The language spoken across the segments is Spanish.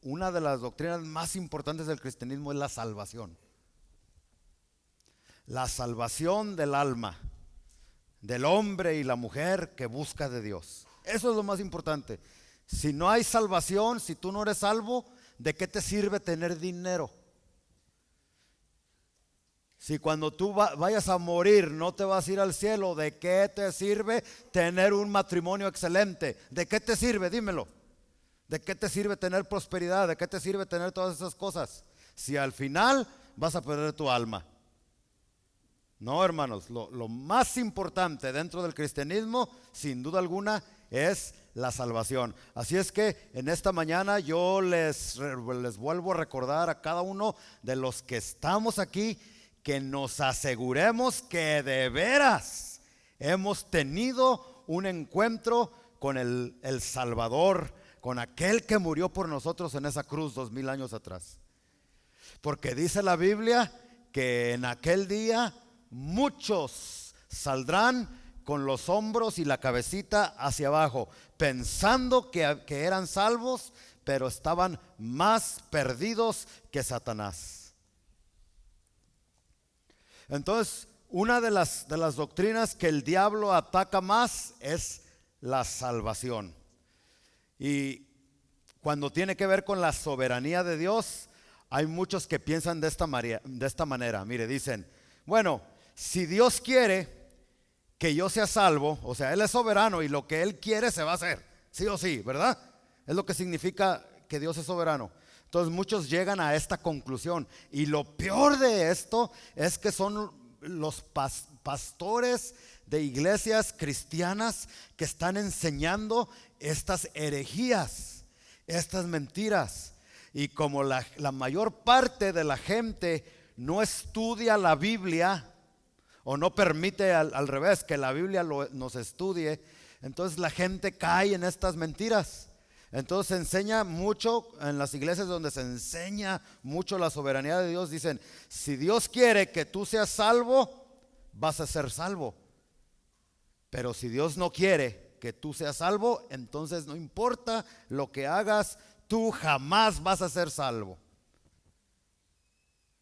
una de las doctrinas más importantes del cristianismo es la salvación. La salvación del alma, del hombre y la mujer que busca de Dios. Eso es lo más importante. Si no hay salvación, si tú no eres salvo, ¿de qué te sirve tener dinero? Si cuando tú vayas a morir no te vas a ir al cielo, ¿de qué te sirve tener un matrimonio excelente? ¿De qué te sirve? Dímelo. ¿De qué te sirve tener prosperidad? ¿De qué te sirve tener todas esas cosas? Si al final vas a perder tu alma. No, hermanos, lo más importante dentro del cristianismo, sin duda alguna, es la salvación. Así es que en esta mañana yo les vuelvo a recordar a cada uno de los que estamos aquí, que nos aseguremos que de veras hemos tenido un encuentro con el Salvador, con aquel que murió por nosotros en esa cruz 2000 años atrás. Porque dice la Biblia que en aquel día muchos saldrán con los hombros y la cabecita hacia abajo, pensando que eran salvos, pero estaban más perdidos que Satanás. Entonces, una de las doctrinas que el diablo ataca más es la salvación. Y cuando tiene que ver con la soberanía de Dios, hay muchos que piensan de esta manera. Mire, dicen, bueno, si Dios quiere que yo sea salvo, o sea, Él es soberano y lo que Él quiere se va a hacer, sí o sí, ¿verdad? Es lo que significa que Dios es soberano. Entonces muchos llegan a esta conclusión, y lo peor de esto es que son los pastores de iglesias cristianas que están enseñando estas herejías, estas mentiras. Y como la mayor parte de la gente no estudia la Biblia, o no permite al revés que la Biblia nos estudie, entonces la gente cae en estas mentiras. Entonces se enseña mucho en las iglesias donde se enseña mucho la soberanía de Dios. Dicen, si Dios quiere que tú seas salvo, vas a ser salvo. Pero si Dios no quiere que tú seas salvo, entonces no importa lo que hagas, tú jamás vas a ser salvo.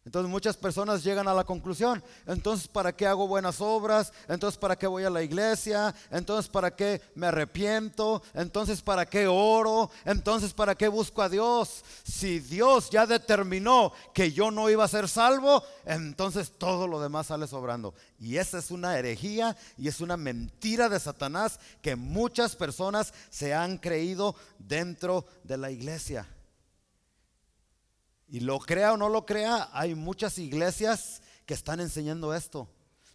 Entonces muchas personas llegan a la conclusión, entonces ¿para qué hago buenas obras? Entonces ¿para qué voy a la iglesia? Entonces ¿para qué me arrepiento? Entonces ¿para qué oro? Entonces ¿para qué busco a Dios? Si Dios ya determinó que yo no iba a ser salvo, entonces todo lo demás sale sobrando. Y esa es una herejía y es una mentira de Satanás que muchas personas se han creído dentro de la iglesia. Y lo crea o no lo crea, hay muchas iglesias que están enseñando esto.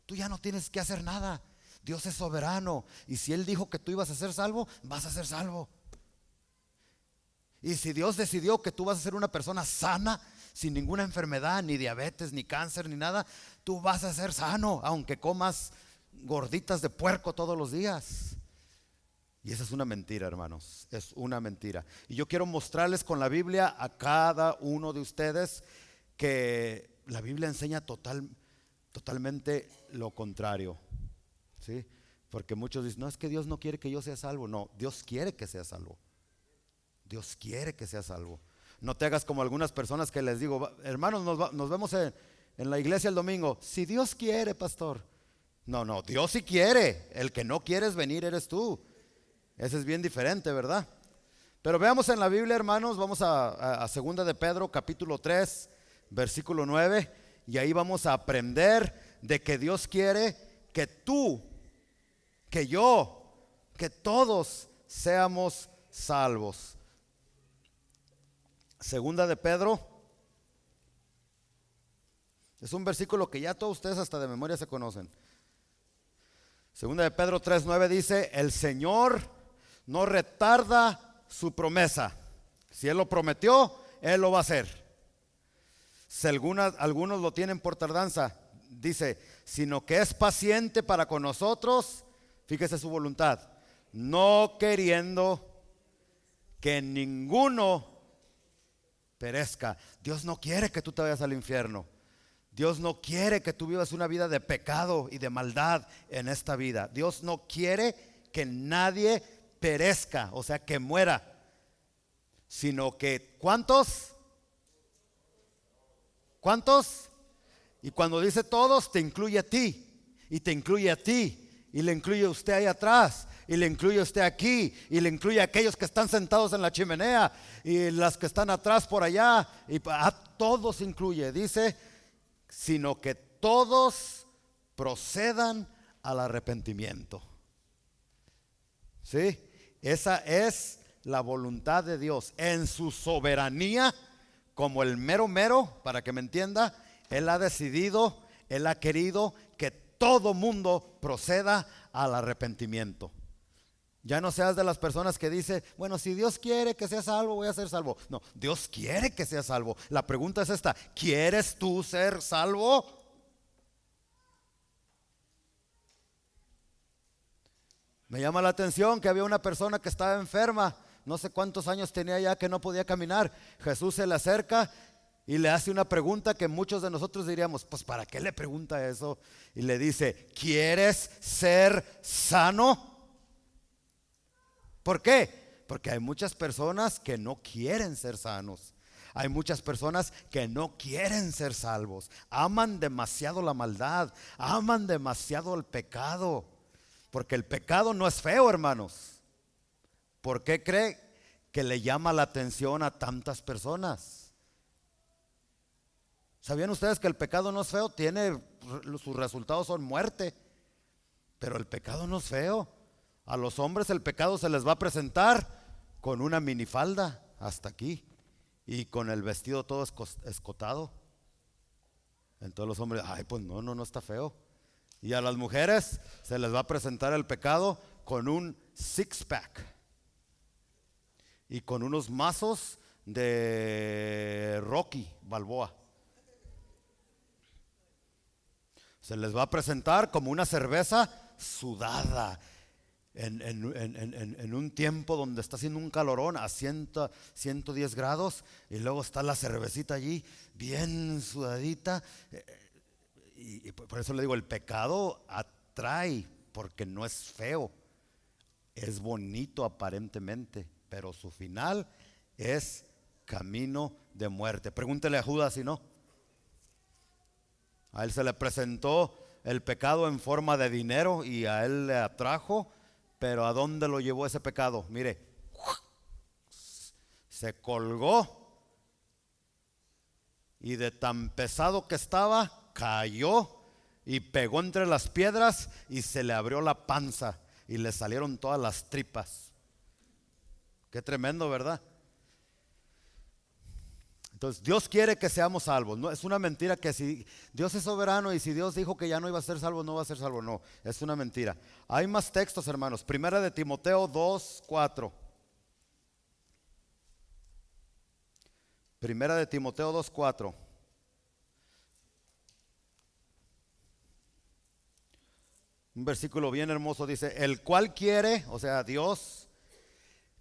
Tú ya no tienes que hacer nada. Dios es soberano. Y si Él dijo que tú ibas a ser salvo, vas a ser salvo. Y si Dios decidió que tú vas a ser una persona sana, sin ninguna enfermedad, ni diabetes, ni cáncer, ni nada, tú vas a ser sano, aunque comas gorditas de puerco todos los días. Y esa es una mentira, hermanos, es una mentira. Y yo quiero mostrarles con la Biblia a cada uno de ustedes que la Biblia enseña totalmente lo contrario, ¿sí? Porque muchos dicen, no, es que Dios no quiere que yo sea salvo. No, Dios quiere que sea salvo. Dios quiere que sea salvo. No te hagas como algunas personas que les digo, hermanos, nos vemos en la iglesia el domingo. Si Dios quiere, pastor. No, Dios sí quiere. El que no quieres venir eres tú. Ese es bien diferente, ¿verdad? Pero veamos en la Biblia, hermanos, vamos a 2 de Pedro, capítulo 3, versículo 9, y ahí vamos a aprender de que Dios quiere que tú, que yo, que todos seamos salvos. 2 de Pedro, es un versículo que ya todos ustedes hasta de memoria se conocen. 2 de Pedro 3:9 dice, el Señor no retarda su promesa. Si Él lo prometió, Él lo va a hacer. Si algunos lo tienen por tardanza, dice, sino que es paciente para con nosotros, fíjese su voluntad, no queriendo que ninguno perezca. Dios no quiere que tú te vayas al infierno. Dios no quiere que tú vivas una vida de pecado y de maldad en esta vida. Dios no quiere que nadie perezca, o sea, que muera, sino que ¿cuántos? ¿Cuántos? Y cuando dice todos, te incluye a ti, y te incluye a ti, y le incluye a usted ahí atrás, y le incluye a usted aquí, y le incluye a aquellos que están sentados en la chimenea, y las que están atrás por allá, y a todos incluye. Dice, sino que todos procedan al arrepentimiento. ¿Sí? Esa es la voluntad de Dios en su soberanía, como el mero mero, para que me entienda. Él ha decidido, Él ha querido que todo mundo proceda al arrepentimiento. Ya no seas de las personas que dice, bueno, si Dios quiere que sea salvo, voy a ser salvo. No, Dios quiere que sea salvo. La pregunta es esta: ¿quieres tú ser salvo? Me llama la atención que había una persona que estaba enferma, no sé cuántos años tenía ya, que no podía caminar. Jesús se le acerca y le hace una pregunta que muchos de nosotros diríamos, pues ¿para qué le pregunta eso? Y le dice, ¿quieres ser sano? ¿Por qué? Porque hay muchas personas que no quieren ser sanos. Hay muchas personas que no quieren ser salvos. Aman demasiado la maldad, aman demasiado el pecado. Porque el pecado no es feo, hermanos. ¿Por qué cree que le llama la atención a tantas personas? ¿Sabían ustedes que el pecado no es feo? Sus resultados son muerte. Pero el pecado no es feo. A los hombres el pecado se les va a presentar con una minifalda hasta aquí y con el vestido todo escotado. Entonces los hombres, ay, pues no está feo. Y a las mujeres se les va a presentar el pecado con un six-pack y con unos mazos de Rocky Balboa. Se les va a presentar como una cerveza sudada en un tiempo donde está haciendo un calorón a 110 grados, y luego está la cervecita allí bien sudadita. Y por eso le digo, el pecado atrae porque no es feo, es bonito aparentemente, pero su final es camino de muerte. Pregúntele a Judas si no. A él se le presentó el pecado en forma de dinero y a él le atrajo, pero ¿a dónde lo llevó ese pecado? Mire, se colgó y de tan pesado que estaba, cayó y pegó entre las piedras y se le abrió la panza y le salieron todas las tripas. Qué tremendo, ¿verdad? Entonces Dios quiere que seamos salvos. No es una mentira que si Dios es soberano y si Dios dijo que ya no iba a ser salvo, no va a ser salvo. No, es una mentira. Hay más textos, hermanos. Primera de Timoteo 2:4. Primera de Timoteo 2:4. Un versículo bien hermoso dice, el cual quiere, o sea Dios,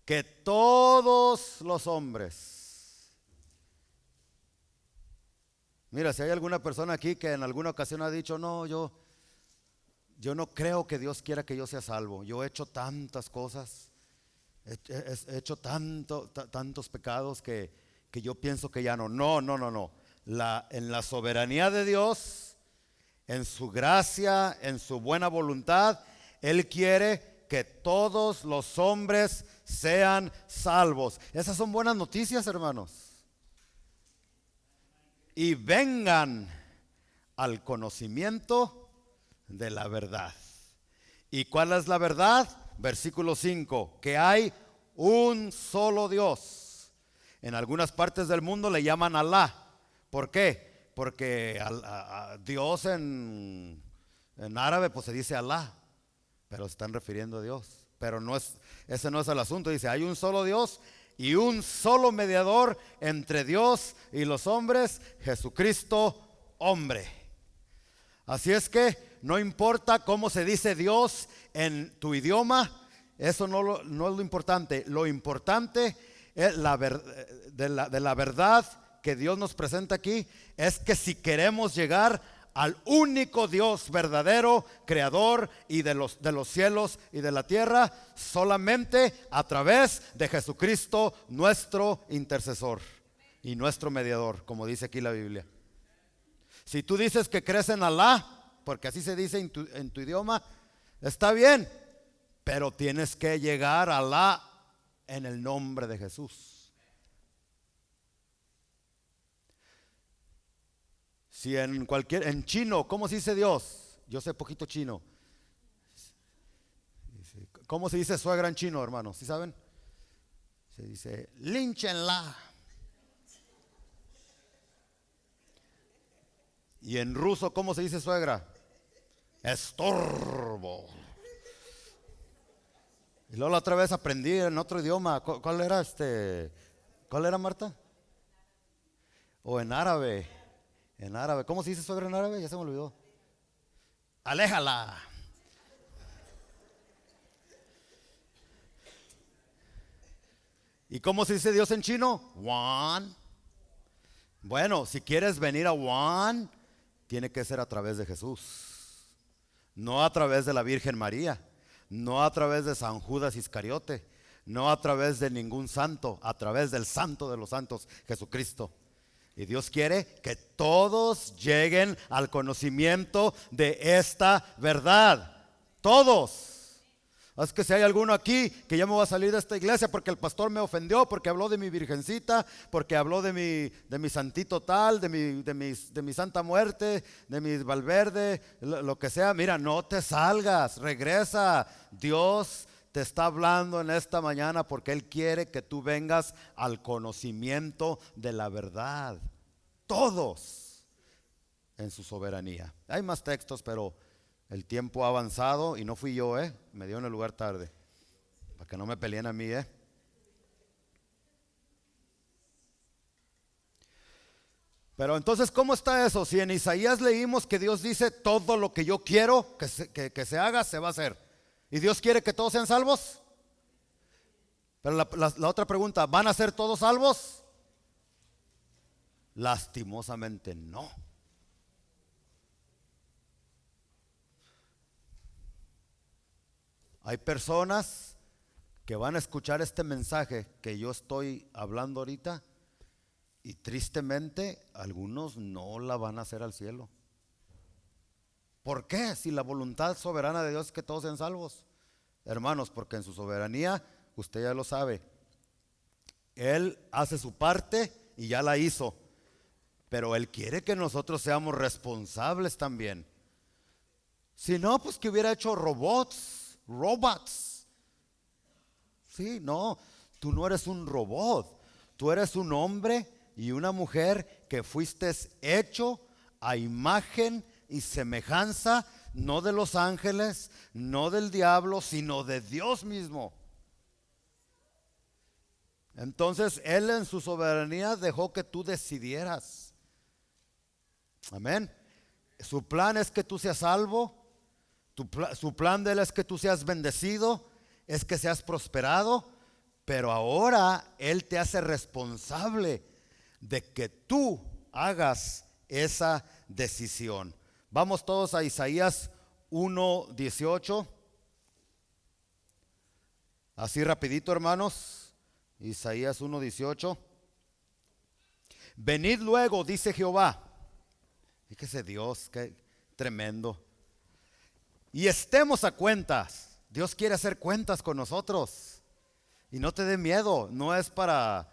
que todos los hombres. Mira, si hay alguna persona aquí que en alguna ocasión ha dicho, no, yo no creo que Dios quiera que yo sea salvo. Yo he hecho tantas cosas, he hecho tantos pecados que yo pienso que ya no. No. En la soberanía de Dios, en su gracia, en su buena voluntad, Él quiere que todos los hombres sean salvos. Esas son buenas noticias, hermanos. Y vengan al conocimiento de la verdad. ¿Y cuál es la verdad? Versículo 5, que hay un solo Dios. En algunas partes del mundo le llaman Alá. ¿Por qué? Porque a Dios en árabe pues se dice Alá, pero se están refiriendo a Dios. Pero ese no es el asunto. Dice, hay un solo Dios y un solo mediador entre Dios y los hombres, Jesucristo, hombre. Así es que no importa cómo se dice Dios en tu idioma, eso no es lo importante. Lo importante es de la verdad que Dios nos presenta aquí, es que si queremos llegar al único Dios verdadero, creador y de los cielos y de la tierra, solamente a través de Jesucristo, nuestro intercesor y nuestro mediador, como dice aquí la Biblia. Si tú dices que crees en Alá, porque así se dice en tu idioma, está bien, pero tienes que llegar a Alá en el nombre de Jesús. Si en chino, ¿cómo se dice Dios? Yo sé poquito chino. ¿Cómo se dice suegra en chino, hermanos? ¿Sí saben? Se dice línchenla. Y en ruso, ¿cómo se dice suegra? Estorbo. Y luego la otra vez aprendí en otro idioma. ¿Cuál era ¿Cuál era, Marta? O en árabe. En árabe. ¿Cómo se dice suegra en árabe? Ya se me olvidó. Aléjala. ¿Y cómo se dice Dios en chino? Wan. Bueno, si quieres venir a Wan, tiene que ser a través de Jesús, no a través de la Virgen María, no a través de San Judas Iscariote, no a través de ningún santo, a través del Santo de los Santos, Jesucristo. Y Dios quiere que todos lleguen al conocimiento de esta verdad. Todos. Es que si hay alguno aquí que ya me va a salir de esta iglesia porque el pastor me ofendió, porque habló de mi virgencita, porque habló de mi santito tal, de mi santa muerte, de mi Valverde, lo que sea. Mira, no te salgas, regresa. Dios te está hablando en esta mañana porque Él quiere que tú vengas al conocimiento de la verdad. Todos en su soberanía. Hay más textos, pero el tiempo ha avanzado y no fui yo, me dio en el lugar tarde, para que no me peleen a mí, Pero entonces, ¿cómo está eso? Si en Isaías leímos que Dios dice todo lo que yo quiero que se haga, se va a hacer. ¿Y Dios quiere que todos sean salvos? Pero la otra pregunta, ¿van a ser todos salvos? Lastimosamente no. Hay personas que van a escuchar este mensaje que yo estoy hablando ahorita y tristemente algunos no la van a hacer al cielo. ¿Por qué? Si la voluntad soberana de Dios es que todos sean salvos. Hermanos, porque en su soberanía, usted ya lo sabe, Él hace su parte y ya la hizo, pero Él quiere que nosotros seamos responsables también. Si no, pues que hubiera hecho robots. Sí, no, tú no eres un robot, tú eres un hombre y una mujer que fuiste hecho a imagen y semejanza, no de los ángeles, no del diablo, sino de Dios mismo. Entonces Él en su soberanía dejó que tú decidieras. Amén. Su plan es que tú seas salvo. Su plan de Él es que tú seas bendecido, es que seas prosperado, pero ahora Él te hace responsable de que tú hagas esa decisión. Vamos todos a Isaías 1:18. Así rapidito, hermanos. Isaías 1:18. Venid luego, dice Jehová. Fíjese Dios, qué tremendo. Y estemos a cuentas. Dios quiere hacer cuentas con nosotros. Y no te dé miedo. No es para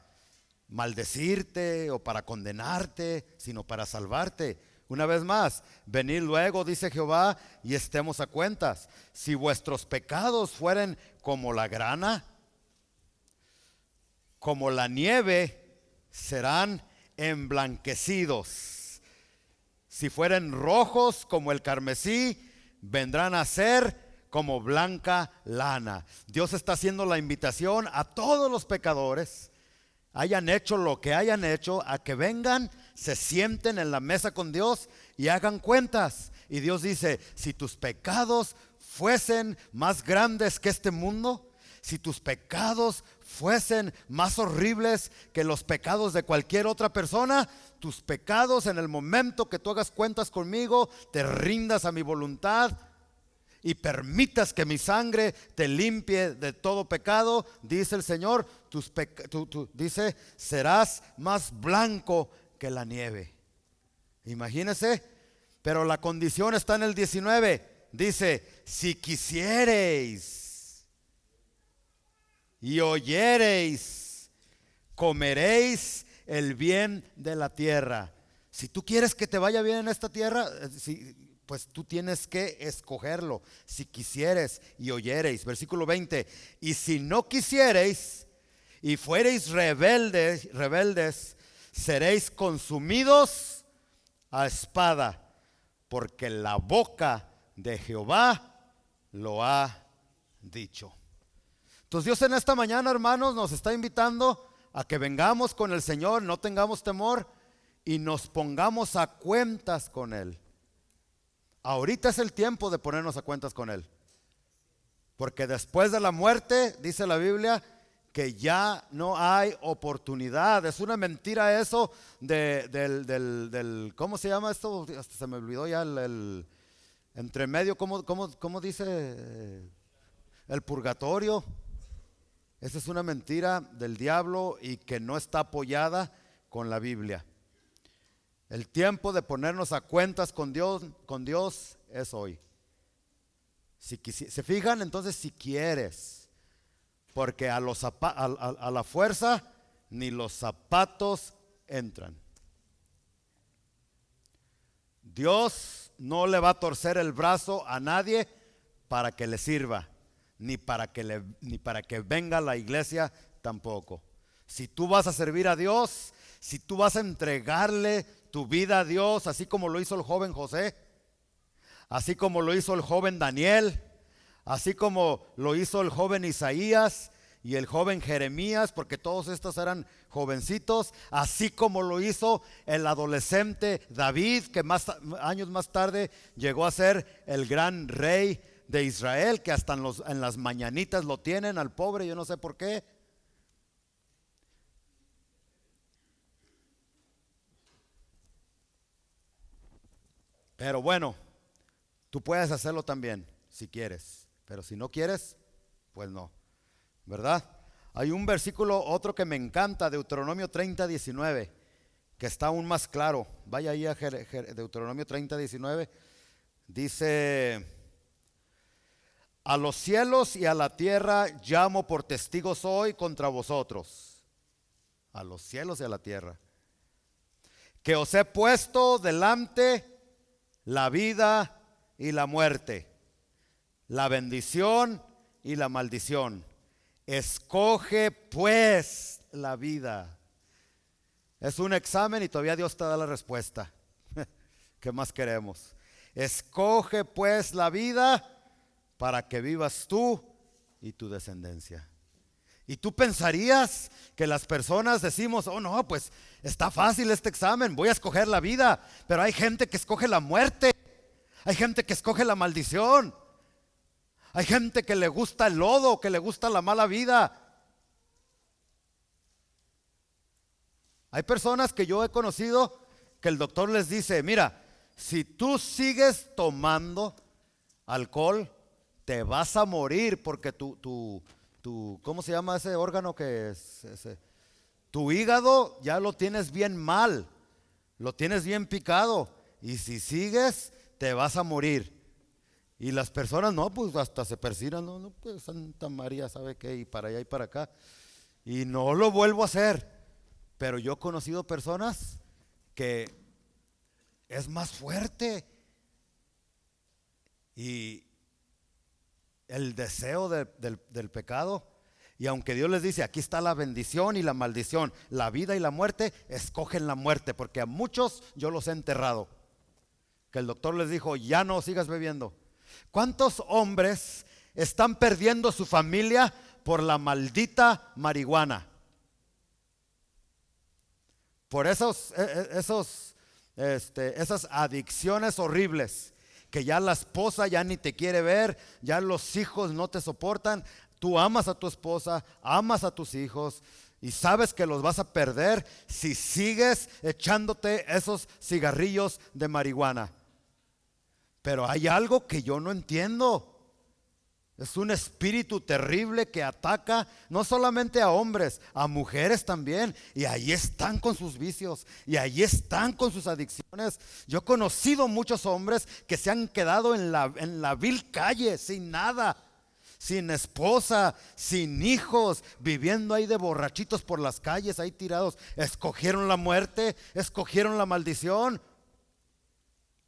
maldecirte o para condenarte, sino para salvarte. Una vez más, venid luego, dice Jehová, y estemos a cuentas. Si vuestros pecados fueren como la grana, como la nieve, serán emblanquecidos. Si fueren rojos como el carmesí, vendrán a ser como blanca lana. Dios está haciendo la invitación a todos los pecadores, hayan hecho lo que hayan hecho, a que vengan, se sienten en la mesa con Dios y hagan cuentas. Y Dios dice, si tus pecados fuesen más grandes que este mundo, si tus pecados fuesen más horribles que los pecados de cualquier otra persona, tus pecados, en el momento que tú hagas cuentas conmigo, te rindas a mi voluntad y permitas que mi sangre te limpie de todo pecado, dice el Señor, dice, serás más blanco que la nieve. Imagínese, pero la condición está en el 19. Dice, si quisiereis y oyereis, comeréis el bien de la tierra. Si tú quieres que te vaya bien en esta tierra, pues tú tienes que escogerlo. Si quisieres y oyereis. Versículo 20. Y si no quisiereis y fuereis rebeldes, seréis consumidos a espada, porque la boca de Jehová lo ha dicho. Entonces Dios en esta mañana, hermanos, nos está invitando a que vengamos con el Señor, no tengamos temor y nos pongamos a cuentas con Él. Ahorita es el tiempo de ponernos a cuentas con Él, porque después de la muerte, dice la Biblia, que ya no hay oportunidad. Es una mentira eso del ¿cómo se llama esto? Hasta se me olvidó ya el entre medio, ¿cómo dice? El purgatorio. Esa es una mentira del diablo y que no está apoyada con la Biblia. El tiempo de ponernos a cuentas con Dios es hoy. ¿Se fijan? Entonces, si quieres, porque a la fuerza ni los zapatos entran. Dios no le va a torcer el brazo a nadie para que le sirva, ni para que venga a la iglesia tampoco. Si tú vas a servir a Dios, si tú vas a entregarle tu vida a Dios, así como lo hizo el joven José, así como lo hizo el joven Daniel, así como lo hizo el joven Isaías y el joven Jeremías, porque todos estos eran jovencitos, así como lo hizo el adolescente David, que años más tarde llegó a ser el gran rey de Israel, que hasta en las mañanitas lo tienen al pobre, yo no sé por qué. Pero bueno, tú puedes hacerlo también si quieres, pero si no quieres, pues no, ¿verdad? Hay un versículo, otro que me encanta, Deuteronomio 30:19, que está aún más claro. Vaya ahí a Deuteronomio 30:19. Dice: a los cielos y a la tierra llamo por testigos hoy contra vosotros. A los cielos y a la tierra, que os he puesto delante la vida y la muerte, la bendición y la maldición. Escoge pues la vida. Es un examen y todavía Dios te da la respuesta. ¿Qué más queremos? Escoge pues la vida para que vivas tú y tu descendencia. Y tú pensarías que las personas decimos: oh no, pues está fácil este examen, voy a escoger la vida. Pero hay gente que escoge la muerte, hay gente que escoge la maldición, hay gente que le gusta el lodo, que le gusta la mala vida. Hay personas que yo he conocido que el doctor les dice: mira, si tú sigues tomando alcohol, te vas a morir, porque ¿cómo se llama ese órgano que es ese? Tu hígado ya lo tienes bien mal, lo tienes bien picado, y si sigues te vas a morir. Y las personas no, pues hasta se persignan, no, pues Santa María sabe qué, y para allá y para acá, y no lo vuelvo a hacer. Pero yo he conocido personas que es más fuerte y el deseo del pecado. Y aunque Dios les dice: aquí está la bendición y la maldición, la vida y la muerte, escogen la muerte, porque a muchos yo los he enterrado. Que el doctor les dijo: ya no sigas bebiendo. ¿Cuántos hombres están perdiendo su familia por la maldita marihuana? Por esas adicciones horribles, que ya la esposa ya ni te quiere ver, ya los hijos no te soportan. Tú amas a tu esposa, amas a tus hijos y sabes que los vas a perder si sigues echándote esos cigarrillos de marihuana. Pero hay algo que yo no entiendo. Es un espíritu terrible que ataca no solamente a hombres, a mujeres también. Y ahí están con sus vicios, y ahí están con sus adicciones. Yo he conocido muchos hombres que se han quedado en la vil calle, sin nada, sin esposa, sin hijos, viviendo ahí de borrachitos por las calles, ahí tirados. Escogieron la muerte, escogieron la maldición.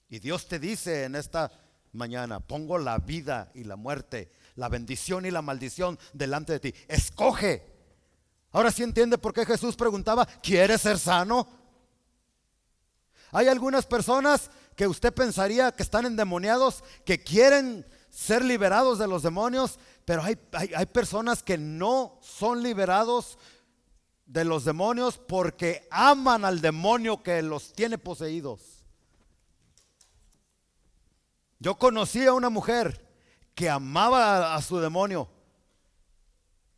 Y Dios te dice en esta mañana: pongo la vida y la muerte, la bendición y la maldición delante de ti. Escoge. Ahora sí entiende por qué Jesús preguntaba: ¿quieres ser sano? Hay algunas personas que usted pensaría que están endemoniados, que quieren ser liberados de los demonios, pero hay personas que no son liberados de los demonios porque aman al demonio que los tiene poseídos. Yo conocí a una mujer que amaba a su demonio.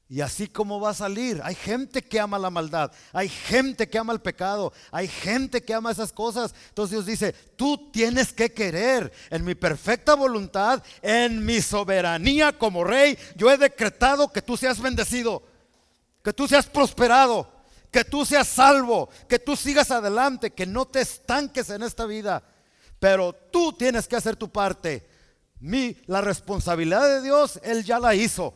Y así como va a salir. Hay gente que ama la maldad, hay gente que ama el pecado, hay gente que ama esas cosas. Entonces Dios dice: tú tienes que querer. En mi perfecta voluntad, en mi soberanía como rey, yo he decretado que tú seas bendecido, que tú seas prosperado, que tú seas salvo, que tú sigas adelante, que no te estanques en esta vida. Pero tú tienes que hacer tu parte. La responsabilidad de Dios, Él ya la hizo.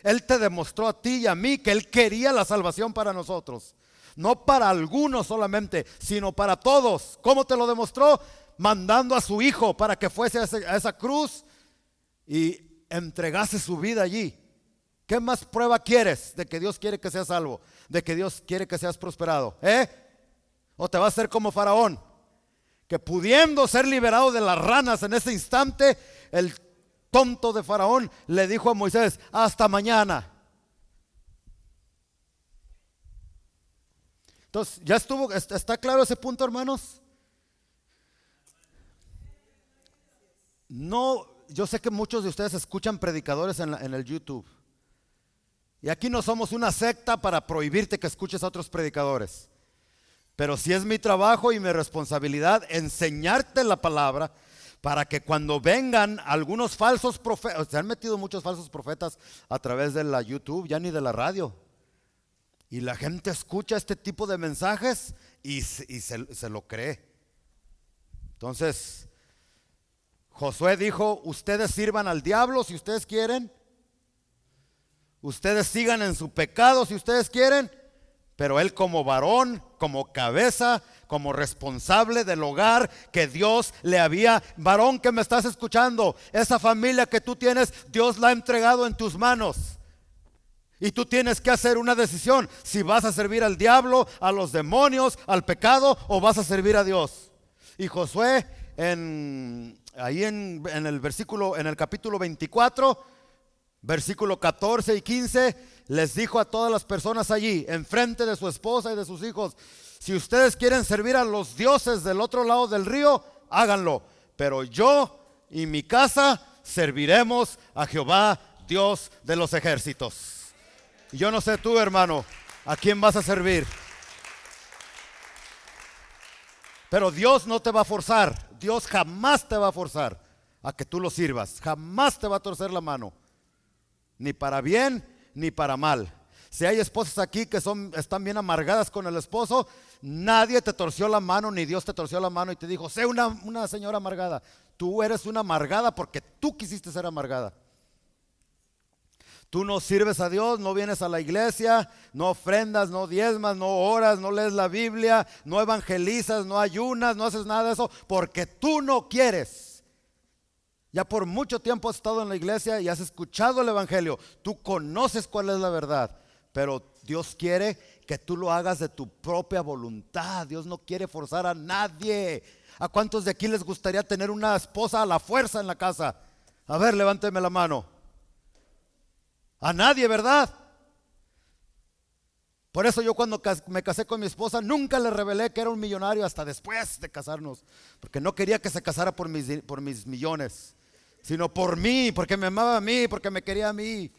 Él te demostró a ti y a mí que Él quería la salvación para nosotros. No para algunos solamente, sino para todos. ¿Cómo te lo demostró? Mandando a su Hijo para que fuese a esa cruz y entregase su vida allí. ¿Qué más prueba quieres de que Dios quiere que seas salvo? De que Dios quiere que seas prosperado. ¿O te vas a ser como Faraón, que pudiendo ser liberado de las ranas en ese instante, el tonto de Faraón le dijo a Moisés: hasta mañana? Entonces, ¿ya estuvo? ¿Está claro ese punto, hermanos? No, yo sé que muchos de ustedes escuchan predicadores en el YouTube. Y aquí no somos una secta para prohibirte que escuches a otros predicadores. Pero sí es mi trabajo y mi responsabilidad enseñarte la palabra, para que cuando vengan algunos falsos profetas, se han metido muchos falsos profetas a través de la YouTube, ya ni de la radio, y la gente escucha este tipo de mensajes y se lo cree. Entonces Josué dijo: ustedes sirvan al diablo si ustedes quieren, ustedes sigan en su pecado si ustedes quieren, pero él como varón, como cabeza, como responsable del hogar que Dios le había, varón que me estás escuchando, esa familia que tú tienes, Dios la ha entregado en tus manos. Y tú tienes que hacer una decisión: si vas a servir al diablo, a los demonios, al pecado, o vas a servir a Dios. Y Josué ahí en el capítulo 24, versículo 14 y 15, les dijo a todas las personas allí, enfrente de su esposa y de sus hijos: si ustedes quieren servir a los dioses del otro lado del río, háganlo, pero yo y mi casa serviremos a Jehová, Dios de los ejércitos. Y yo no sé tú, hermano, a quién vas a servir, pero Dios no te va a forzar. Dios jamás te va a forzar a que tú lo sirvas, jamás te va a torcer la mano, ni para bien ni para mal. Si hay esposas aquí que están bien amargadas con el esposo, nadie te torció la mano, ni Dios te torció la mano y te dijo: sé una señora amargada. Tú eres una amargada porque tú quisiste ser amargada. Tú no sirves a Dios, no vienes a la iglesia, no ofrendas, no diezmas, no oras, no lees la Biblia, no evangelizas, no ayunas, no haces nada de eso porque tú no quieres. Ya por mucho tiempo has estado en la iglesia y has escuchado el evangelio. Tú conoces cuál es la verdad, pero Dios quiere que tú lo hagas de tu propia voluntad. Dios no quiere forzar a nadie. ¿A cuántos de aquí les gustaría tener una esposa a la fuerza en la casa? A ver, levánteme la mano. A nadie, ¿verdad? Por eso yo cuando me casé con mi esposa nunca le revelé que era un millonario hasta después de casarnos, porque no quería que se casara por mis millones, sino por mí, porque me amaba a mí, porque me quería a mí.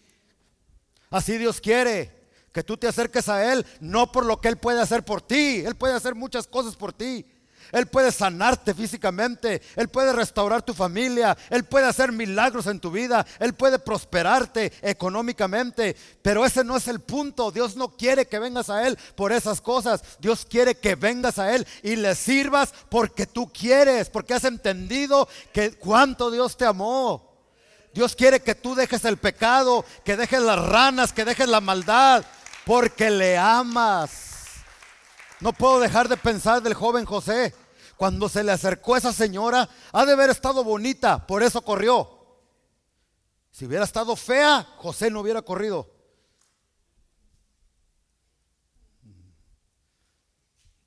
Así Dios quiere que tú te acerques a Él, no por lo que Él puede hacer por ti. Él puede hacer muchas cosas por ti. Él puede sanarte físicamente, Él puede restaurar tu familia, Él puede hacer milagros en tu vida, Él puede prosperarte económicamente, pero ese no es el punto. Dios no quiere que vengas a Él por esas cosas. Dios quiere que vengas a Él y le sirvas porque tú quieres, porque has entendido que cuánto Dios te amó. Dios quiere que tú dejes el pecado, que dejes las ranas, que dejes la maldad, porque le amas. No puedo dejar de pensar del joven José. Cuando se le acercó esa señora, ha de haber estado bonita, por eso corrió. Si hubiera estado fea, José no hubiera corrido.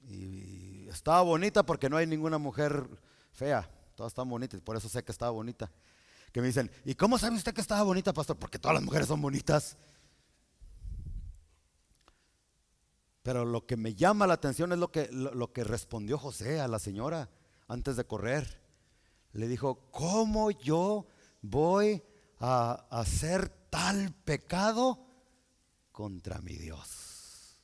Y estaba bonita porque no hay ninguna mujer fea. Todas están bonitas, por eso sé que estaba bonita. Que me dicen, ¿y cómo sabe usted que estaba bonita, pastor? Porque todas las mujeres son bonitas. Pero lo que me llama la atención es lo que respondió José a la señora antes de correr. Le dijo, ¿cómo yo voy a hacer tal pecado contra mi Dios?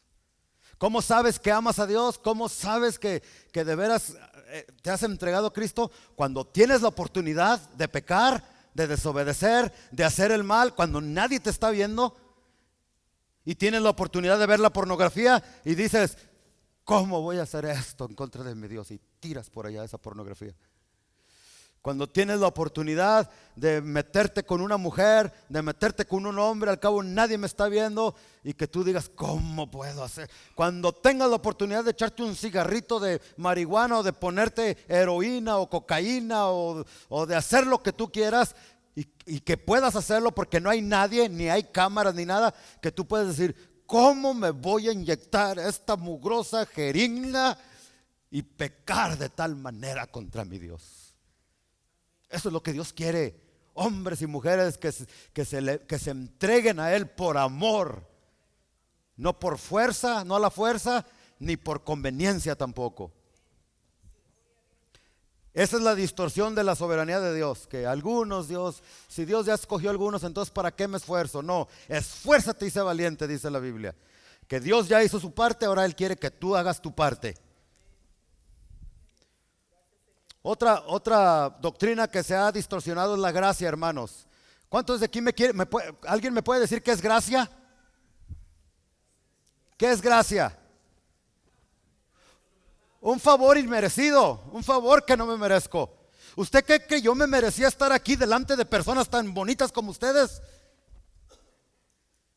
¿Cómo sabes que amas a Dios? ¿Cómo sabes que de veras te has entregado a Cristo? Cuando tienes la oportunidad de pecar, de desobedecer, de hacer el mal, cuando nadie te está viendo. Y tienes la oportunidad de ver la pornografía y dices, ¿cómo voy a hacer esto en contra de mi Dios? Y tiras por allá esa pornografía. Cuando tienes la oportunidad de meterte con una mujer, de meterte con un hombre, al cabo nadie me está viendo, y que tú digas, ¿cómo puedo hacer? Cuando tengas la oportunidad de echarte un cigarrito de marihuana o de ponerte heroína o cocaína o de hacer lo que tú quieras, y que puedas hacerlo porque no hay nadie, ni hay cámaras ni nada, que tú puedes decir, ¿cómo me voy a inyectar esta mugrosa jeringa y pecar de tal manera contra mi Dios? Eso es lo que Dios quiere. Hombres y mujeres que se entreguen a Él por amor, no por fuerza, no a la fuerza, ni por conveniencia tampoco. Esa es la distorsión de la soberanía de Dios, que algunos, si Dios ya escogió a algunos, entonces ¿para qué me esfuerzo? No, esfuérzate y sé valiente, dice la Biblia. Que Dios ya hizo su parte, ahora Él quiere que tú hagas tu parte. Otra doctrina que se ha distorsionado es la gracia, hermanos. ¿Cuántos de aquí alguien me puede decir qué es gracia? ¿Qué es gracia? Un favor inmerecido, un favor que no me merezco. ¿Usted cree que yo me merecía estar aquí delante de personas tan bonitas como ustedes?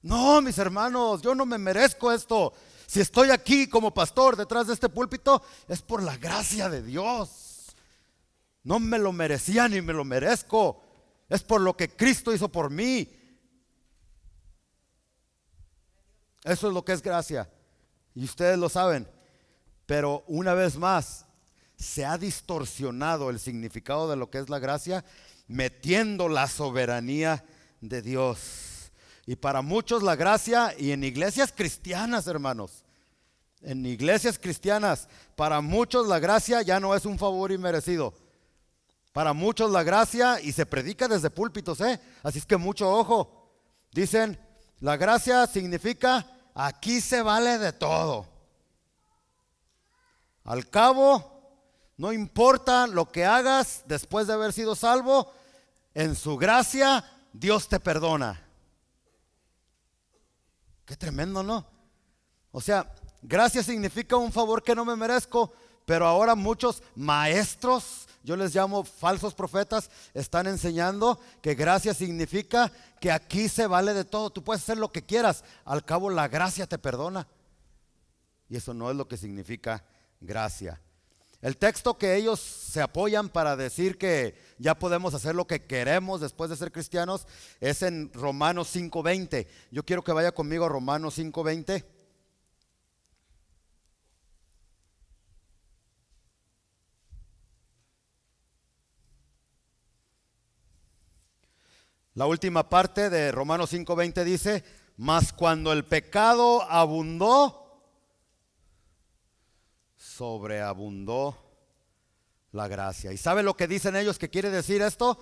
No, mis hermanos, yo no me merezco esto. Si estoy aquí como pastor detrás de este púlpito, es por la gracia de Dios. No me lo merecía ni me lo merezco. Es por lo que Cristo hizo por mí. Eso es lo que es gracia. Y ustedes lo saben. Pero una vez más, se ha distorsionado el significado de lo que es la gracia, metiendo la soberanía de Dios. Y para muchos la gracia, y en iglesias cristianas, hermanos, en iglesias cristianas, para muchos la gracia ya no es un favor inmerecido. Para muchos la gracia, y se predica desde púlpitos, así es que mucho ojo. Dicen, la gracia significa, aquí se vale de todo. Al cabo, no importa lo que hagas después de haber sido salvo, en su gracia Dios te perdona. Qué tremendo, ¿no? O sea, gracia significa un favor que no me merezco, pero ahora muchos maestros, yo les llamo falsos profetas, están enseñando que gracia significa que aquí se vale de todo. Tú puedes hacer lo que quieras, al cabo la gracia te perdona. Y eso no es lo que significa gracia. El texto que ellos se apoyan para decir que ya podemos hacer lo que queremos después de ser cristianos es en Romanos 5:20. Yo quiero que vaya conmigo a Romanos 5:20. La última parte de Romanos 5:20 dice, mas cuando el pecado abundó, sobreabundó la gracia. ¿Y sabe lo que dicen ellos que quiere decir esto?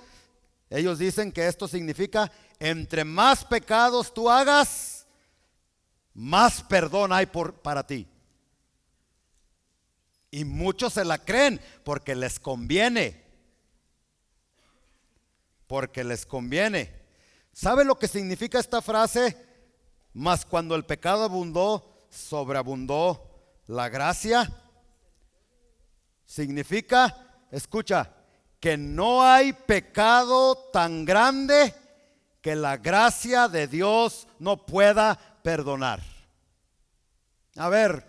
Ellos dicen que esto significa, entre más pecados tú hagas, más perdón hay para ti. Y muchos se la creen porque les conviene. Porque les conviene. ¿Sabe lo que significa esta frase? Mas cuando el pecado abundó, sobreabundó la gracia. Significa, escucha, que no hay pecado tan grande que la gracia de Dios no pueda perdonar. A ver,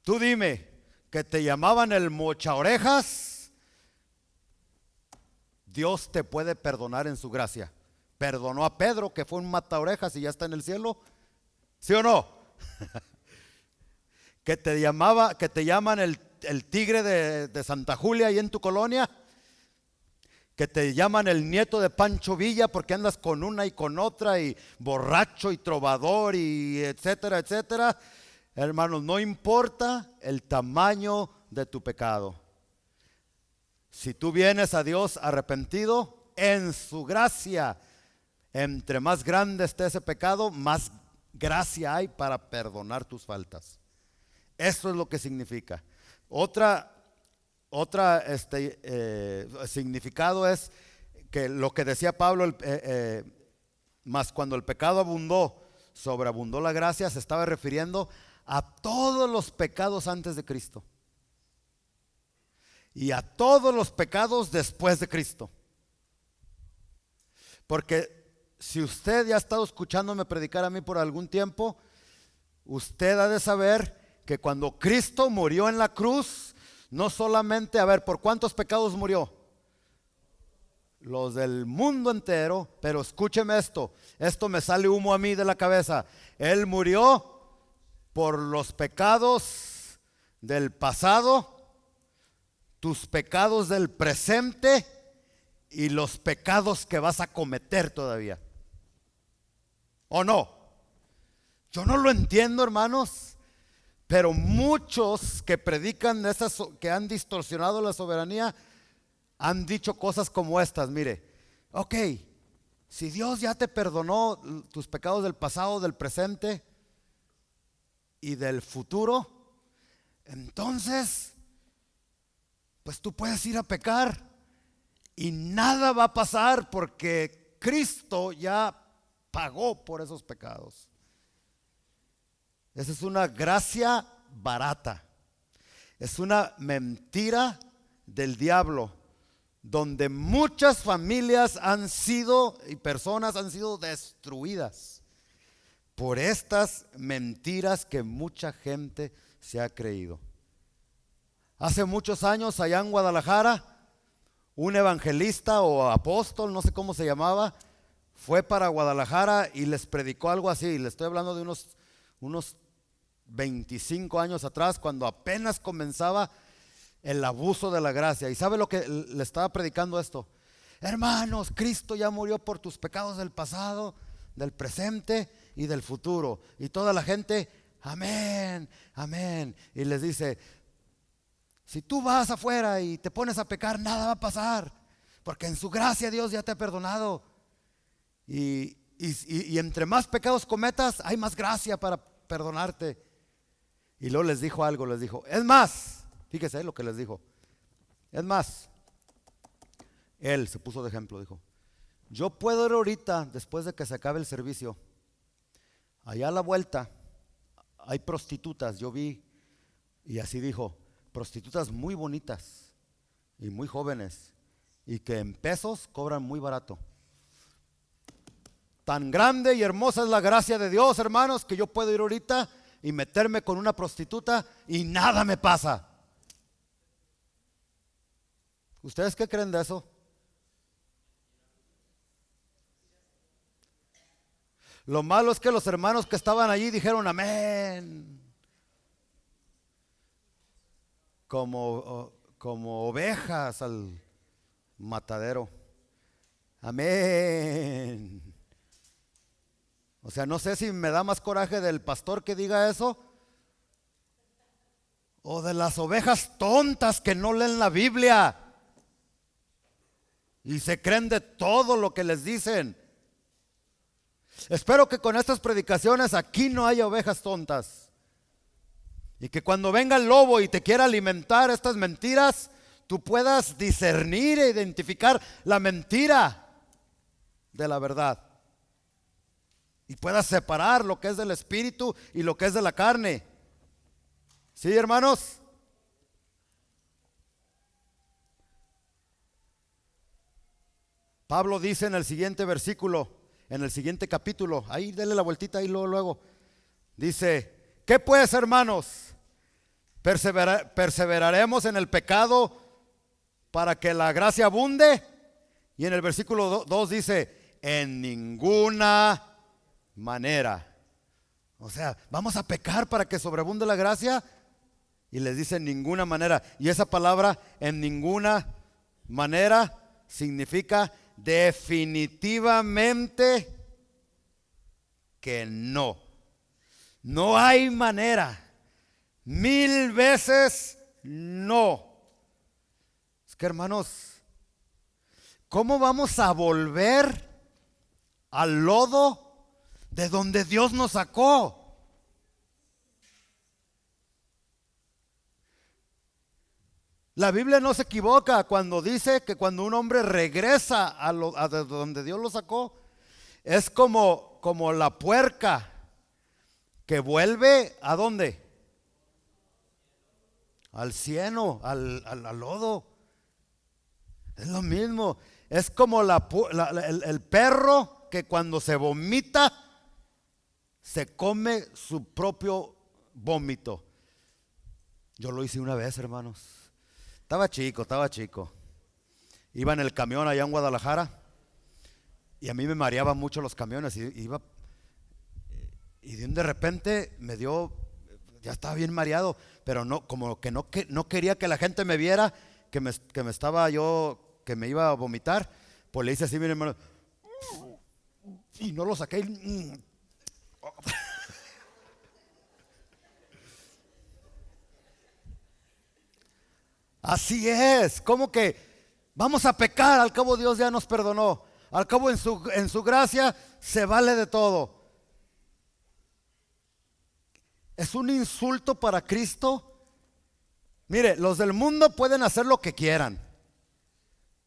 tú dime, que te llamaban el mocha orejas, Dios te puede perdonar en su gracia. Perdonó a Pedro, que fue un mata orejas y ya está en el cielo. ¿Sí o no? Que te llaman el tigre de Santa Julia ahí en tu colonia. Que te llaman el nieto de Pancho Villa porque andas con una y con otra y borracho y trovador y etcétera, etcétera. Hermanos, no importa el tamaño de tu pecado. Si tú vienes a Dios arrepentido, en su gracia, entre más grande esté ese pecado, más gracia hay para perdonar tus faltas. Eso es lo que significa. Otra significado es que lo que decía Pablo, más cuando el pecado abundó, sobreabundó la gracia, se estaba refiriendo a todos los pecados antes de Cristo y a todos los pecados después de Cristo. Porque si usted ya ha estado escuchándome predicar a mí por algún tiempo, usted ha de saber que cuando Cristo murió en la cruz, no solamente, a ver, ¿por cuántos pecados murió? Los del mundo entero, pero escúcheme esto me sale humo a mí de la cabeza. Él murió por los pecados del pasado, tus pecados del presente y los pecados que vas a cometer todavía. ¿O no? Yo no lo entiendo, hermanos. Pero muchos que predican que han distorsionado la soberanía han dicho cosas como estas. Mire, ok, si Dios ya te perdonó tus pecados del pasado, del presente y del futuro, entonces pues tú puedes ir a pecar y nada va a pasar porque Cristo ya pagó por esos pecados. Esa es una gracia barata. Es una mentira del diablo, donde muchas familias han sido y personas han sido destruidas por estas mentiras que mucha gente se ha creído. Hace muchos años allá en Guadalajara, un evangelista o apóstol, no sé cómo se llamaba, fue para Guadalajara y les predicó algo así. Le estoy hablando de unos 25 años atrás, cuando apenas comenzaba el abuso de la gracia. ¿Y sabe lo que le estaba predicando esto? Hermanos, Cristo ya murió por tus pecados del pasado, del presente y del futuro. Y toda la gente, amén, amén. Y les dice, si tú vas afuera y te pones a pecar, nada va a pasar, porque en su gracia Dios ya te ha perdonado. Y entre más pecados cometas, hay más gracia para perdonarte. Y luego les dijo algo, les dijo, es más, fíjese lo que les dijo, es más, él se puso de ejemplo, dijo, yo puedo ir ahorita, después de que se acabe el servicio, allá a la vuelta hay prostitutas, yo vi, y así dijo, prostitutas muy bonitas y muy jóvenes, y que en pesos cobran muy barato. Tan grande y hermosa es la gracia de Dios, hermanos, que yo puedo ir ahorita y meterme con una prostituta y nada me pasa. ¿Ustedes qué creen de eso? Lo malo es que los hermanos que estaban allí dijeron amén, como ovejas al matadero. Amén. O sea, no sé si me da más coraje del pastor que diga eso o de las ovejas tontas que no leen la Biblia y se creen de todo lo que les dicen. Espero que con estas predicaciones aquí no haya ovejas tontas. Y que cuando venga el lobo y te quiera alimentar estas mentiras, tú puedas discernir e identificar la mentira de la verdad. Y puedas separar lo que es del espíritu y lo que es de la carne. ¿Sí, hermanos? Pablo dice en el siguiente versículo, en el siguiente capítulo, ahí dele la vueltita ahí luego. Dice, ¿qué pues, hermanos? ¿Perseveraremos en el pecado para que la gracia abunde? Y en el versículo 2 dice, en ninguna manera. O sea, ¿vamos a pecar para que sobreabunde la gracia? Y les dice en ninguna manera. Y esa palabra, en ninguna manera, significa definitivamente que no. No hay manera. 1000 veces no. Es que, hermanos, ¿cómo vamos a volver al lodo de donde Dios nos sacó? La Biblia no se equivoca cuando dice que cuando un hombre regresa a de donde Dios lo sacó, es como la puerca que vuelve ¿a dónde? Al cieno, al lodo. Es lo mismo. Es como el perro que cuando se vomita se come su propio vómito. Yo lo hice una vez, hermanos. Estaba chico. Iba en el camión allá en Guadalajara y a mí me mareaban mucho los camiones y de repente me dio, ya estaba bien mareado, pero no, como que no quería que la gente me viera que me estaba yo, que me iba a vomitar, pues le hice así, mi hermano, y no lo saqué. Así es, como que vamos a pecar, al cabo Dios ya nos perdonó, al cabo en su gracia se vale de todo. Es un insulto para Cristo. Mire, los del mundo pueden hacer lo que quieran,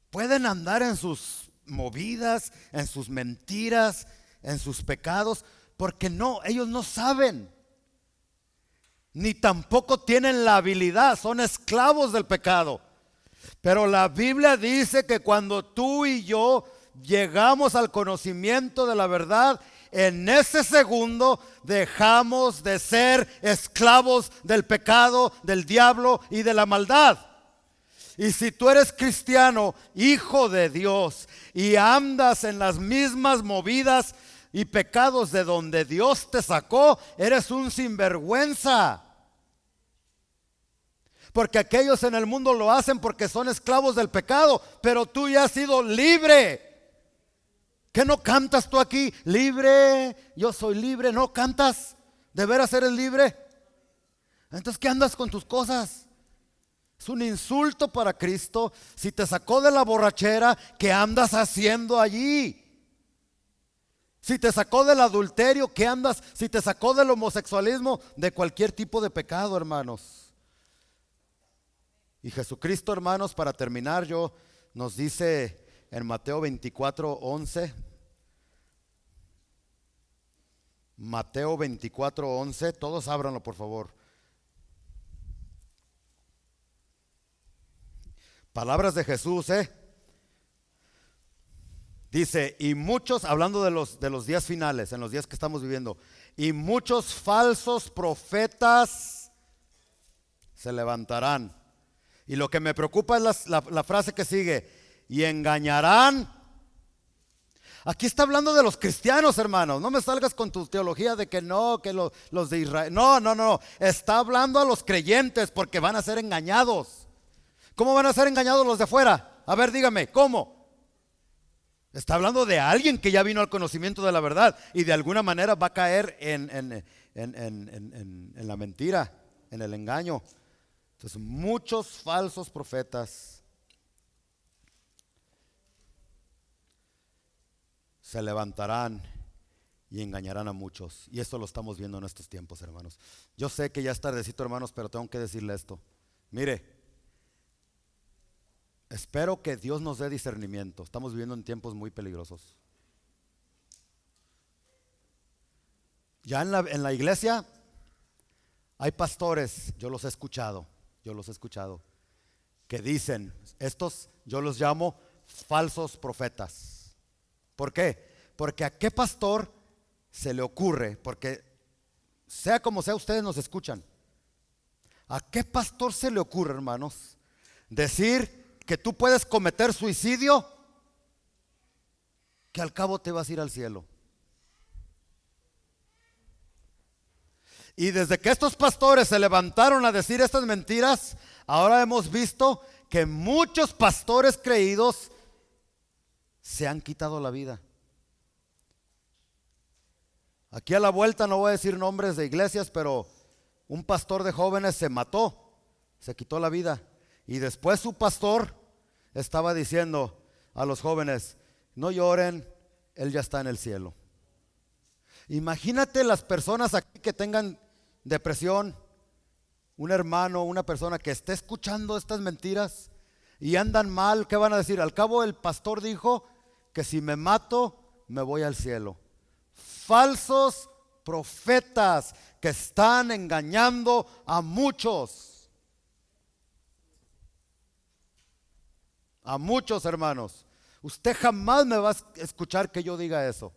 pueden andar en sus movidas, en sus mentiras, en sus pecados, porque ellos no saben. Ni tampoco tienen la habilidad, son esclavos del pecado. Pero la Biblia dice que cuando tú y yo llegamos al conocimiento de la verdad, en ese segundo dejamos de ser esclavos del pecado, del diablo y de la maldad. Y si tú eres cristiano, hijo de Dios, y andas en las mismas movidas y pecados de donde Dios te sacó, eres un sinvergüenza. Porque aquellos en el mundo lo hacen porque son esclavos del pecado, pero tú ya has sido libre. ¿Qué no cantas tú aquí? Libre, yo soy libre. ¿No cantas? ¿De veras eres libre? Entonces, ¿qué andas con tus cosas? Es un insulto para Cristo. Si te sacó de la borrachera, ¿qué andas haciendo allí? Si te sacó del adulterio, ¿qué andas? Si te sacó del homosexualismo, de cualquier tipo de pecado, hermanos. Y Jesucristo, hermanos, para terminar, nos dice en Mateo 24:11. Mateo 24:11. Todos ábranlo, por favor. Palabras de Jesús, Dice, y muchos, hablando de los días finales, en los días que estamos viviendo, y muchos falsos profetas se levantarán. Y lo que me preocupa es la frase que sigue, y engañarán. Aquí está hablando de los cristianos, hermanos. No me salgas con tu teología de que no, que los de Israel. No. Está hablando a los creyentes porque van a ser engañados. ¿Cómo van a ser engañados los de afuera? A ver, dígame, ¿cómo? Está hablando de alguien que ya vino al conocimiento de la verdad y de alguna manera va a caer en la mentira, en el engaño. Entonces, muchos falsos profetas. se levantarán y engañarán a muchos. Y esto lo estamos viendo en estos tiempos, hermanos. Yo sé que ya es tardecito, hermanos, pero tengo que decirle esto. Mire, espero que Dios nos dé discernimiento. Estamos viviendo en tiempos muy peligrosos. Ya en la iglesia hay pastores, yo los he escuchado, que dicen, estos yo los llamo falsos profetas. ¿Por qué? Porque a qué pastor se le ocurre, porque sea como sea, ustedes nos escuchan, ¿a qué pastor se le ocurre, hermanos, decir que tú puedes cometer suicidio, que al cabo te vas a ir al cielo? Y desde que estos pastores se levantaron a decir estas mentiras, ahora hemos visto que muchos pastores creídos se han quitado la vida. Aquí a la vuelta no voy a decir nombres de iglesias, pero un pastor de jóvenes se mató, se quitó la vida. Y después su pastor estaba diciendo a los jóvenes, no lloren, él ya está en el cielo. Imagínate las personas aquí que tengan depresión, un hermano, una persona que esté escuchando estas mentiras y andan mal, ¿qué van a decir? Al cabo el pastor dijo que si me mato me voy al cielo. Falsos profetas que están engañando a muchos. A muchos, hermanos. Usted jamás me va a escuchar que yo diga eso.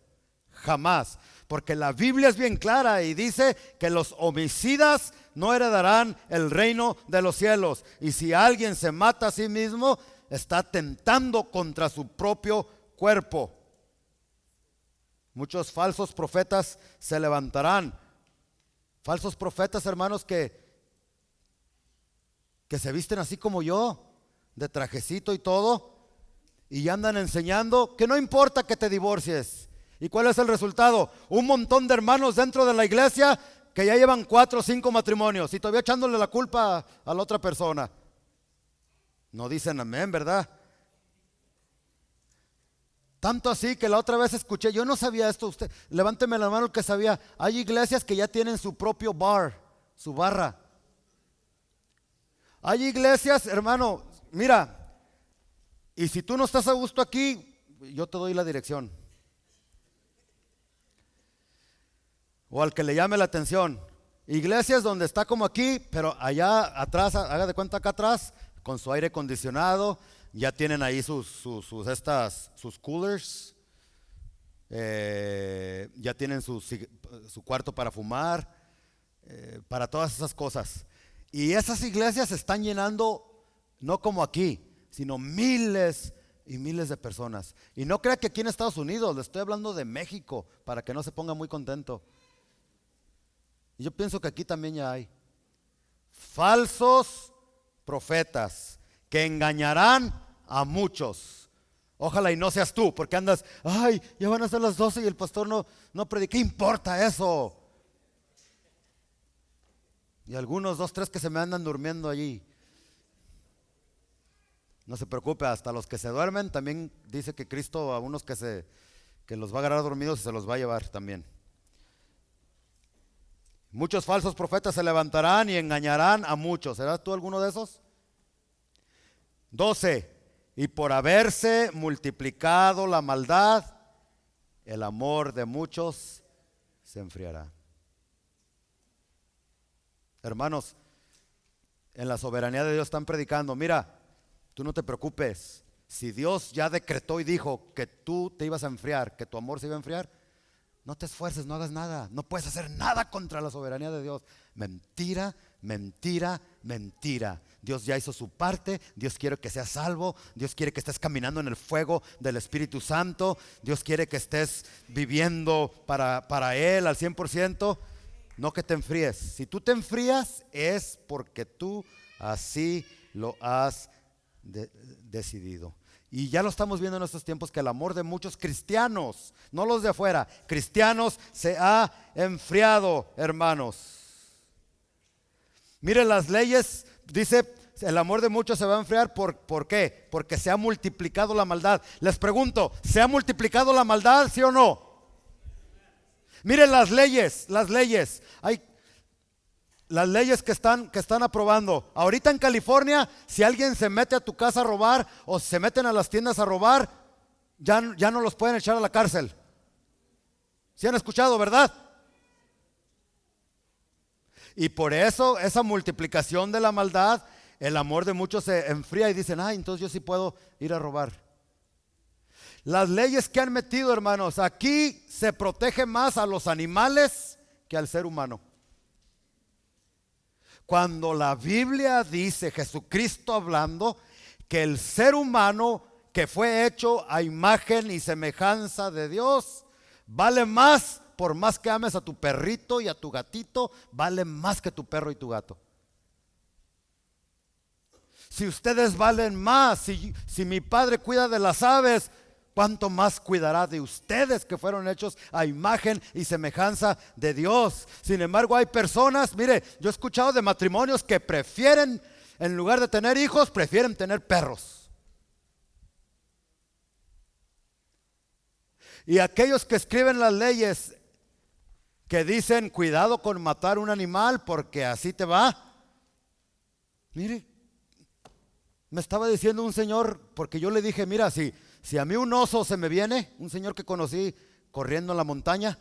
Jamás. Porque la Biblia es bien clara y dice que los homicidas no heredarán el reino de los cielos. Y si alguien se mata a sí mismo, está atentando contra su propio cuerpo. Muchos falsos profetas se levantarán. Falsos profetas, hermanos, que se visten así como yo, de trajecito y todo, y andan enseñando que no importa que te divorcies. ¿Y cuál es el resultado? Un montón de hermanos dentro de la iglesia que ya llevan 4 o 5 matrimonios y todavía echándole la culpa a la otra persona. No dicen amén, ¿verdad? Tanto así que la otra vez escuché, yo no sabía esto, usted, levánteme la mano el que sabía. Hay iglesias que ya tienen su propio bar, su barra. Hay iglesias, hermano, mira, y si tú no estás a gusto aquí, yo te doy la dirección. O al que le llame la atención. Iglesias donde está como aquí, pero allá atrás, haga de cuenta acá atrás, con su aire acondicionado, ya tienen ahí sus coolers, ya tienen su cuarto para fumar, para todas esas cosas. Y esas iglesias se están llenando, no como aquí, sino miles y miles de personas. Y no crea que aquí en Estados Unidos, le estoy hablando de México, para que no se ponga muy contento. Y yo pienso que aquí también ya hay falsos profetas que engañarán a muchos. Ojalá y no seas tú, porque andas, ay, ya van a ser las 12 y el pastor no predica. ¿Qué importa eso? Y algunos 2, 3 que se me andan durmiendo allí. No se preocupe, hasta los que se duermen, también dice que Cristo a unos que los va a agarrar dormidos y se los va a llevar también. Muchos falsos profetas se levantarán y engañarán a muchos. ¿Serás tú alguno de esos? 12. Y por haberse multiplicado la maldad, el amor de muchos se enfriará. Hermanos, en la soberanía de Dios están predicando, mira, tú no te preocupes. Si Dios ya decretó y dijo que tú te ibas a enfriar, que tu amor se iba a enfriar, no te esfuerces, no hagas nada. No puedes hacer nada contra la soberanía de Dios. Mentira, mentira, mentira. Dios ya hizo su parte. Dios quiere que seas salvo. Dios quiere que estés caminando en el fuego del Espíritu Santo. Dios quiere que estés viviendo para Él al 100%. No que te enfríes. Si tú te enfrías es porque tú así lo has decidido. Y ya lo estamos viendo en estos tiempos, que el amor de muchos cristianos, no los de afuera, cristianos, se ha enfriado, hermanos. Miren las leyes, dice, el amor de muchos se va a enfriar. ¿Por qué? Porque se ha multiplicado la maldad. Les pregunto, ¿se ha multiplicado la maldad, sí o no? Miren las leyes. Hay las leyes que están aprobando. Ahorita en California, si alguien se mete a tu casa a robar o se meten a las tiendas a robar, ya no los pueden echar a la cárcel. ¿Sí han escuchado, verdad? Y por eso, esa multiplicación de la maldad, el amor de muchos se enfría y dicen, ay, entonces yo sí puedo ir a robar. Las leyes que han metido, hermanos, aquí se protege más a los animales que al ser humano. Cuando la Biblia dice, Jesucristo hablando, que el ser humano que fue hecho a imagen y semejanza de Dios, vale más. Por más que ames a tu perrito y a tu gatito, vale más que tu perro y tu gato. Si ustedes valen más, si mi Padre cuida de las aves, ¿cuánto más cuidará de ustedes que fueron hechos a imagen y semejanza de Dios? Sin embargo, hay personas, mire, yo he escuchado de matrimonios que prefieren, en lugar de tener hijos, prefieren tener perros. Y aquellos que escriben las leyes que dicen cuidado con matar un animal porque así te va. Mire, me estaba diciendo un señor, porque yo le dije, mira, si a mí un oso se me viene, un señor que conocí corriendo en la montaña,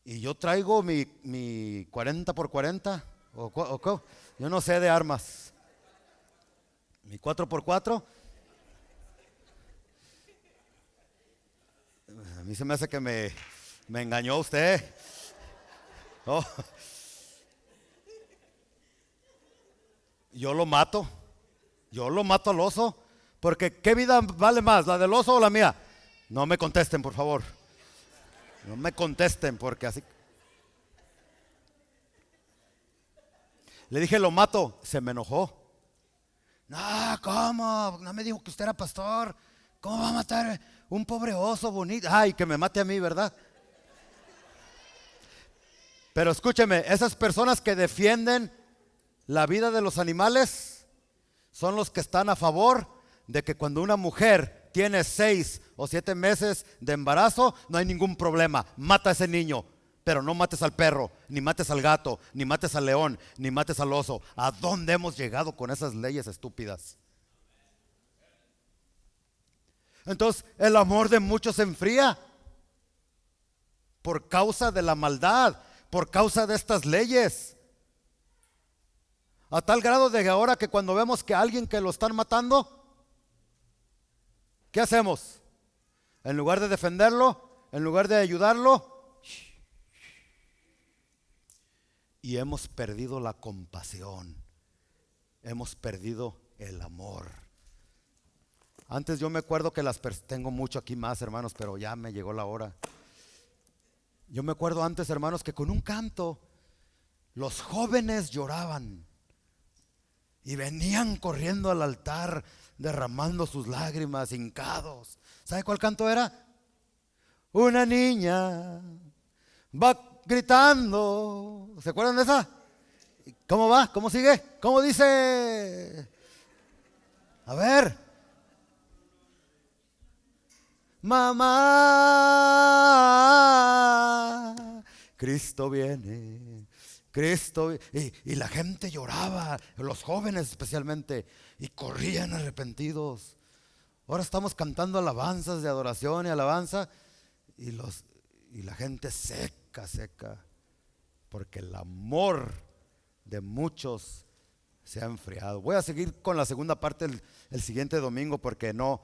y yo traigo mi 40x40, yo no sé de armas, mi 4x4, a mí se me hace que me engañó usted. Oh. Yo lo mato al oso, porque ¿qué vida vale más, la del oso o la mía? No me contesten, por favor. No me contesten, porque así. Le dije, lo mato, se me enojó. No, ¿cómo? No me dijo que usted era pastor. ¿Cómo va a matar un pobre oso bonito? Ay, que me mate a mí, ¿verdad? Pero escúcheme, esas personas que defienden la vida de los animales son los que están a favor de que cuando una mujer tiene 6 o 7 meses de embarazo, no hay ningún problema, mata a ese niño, pero no mates al perro, ni mates al gato, ni mates al león, ni mates al oso. ¿A dónde hemos llegado con esas leyes estúpidas? Entonces el amor de muchos se enfría por causa de la maldad, por causa de estas leyes. A tal grado de que ahora que cuando vemos que alguien que lo están matando, ¿qué hacemos? En lugar de defenderlo, en lugar de ayudarlo, y hemos perdido la compasión, hemos perdido el amor. Antes yo me acuerdo que tengo mucho aquí más, hermanos, pero ya me llegó la hora. Yo me acuerdo antes, hermanos, que con un canto los jóvenes lloraban y venían corriendo al altar derramando sus lágrimas, hincados. ¿Sabe cuál canto era? Una niña va gritando. ¿Se acuerdan de esa? ¿Cómo va? ¿Cómo sigue? ¿Cómo dice? A ver. Mamá, Cristo viene, Cristo. Y la gente lloraba, los jóvenes especialmente, y corrían arrepentidos. Ahora estamos cantando alabanzas de adoración y alabanza, y la gente seca, porque el amor de muchos se ha enfriado. Voy a seguir con la segunda parte el siguiente domingo, porque no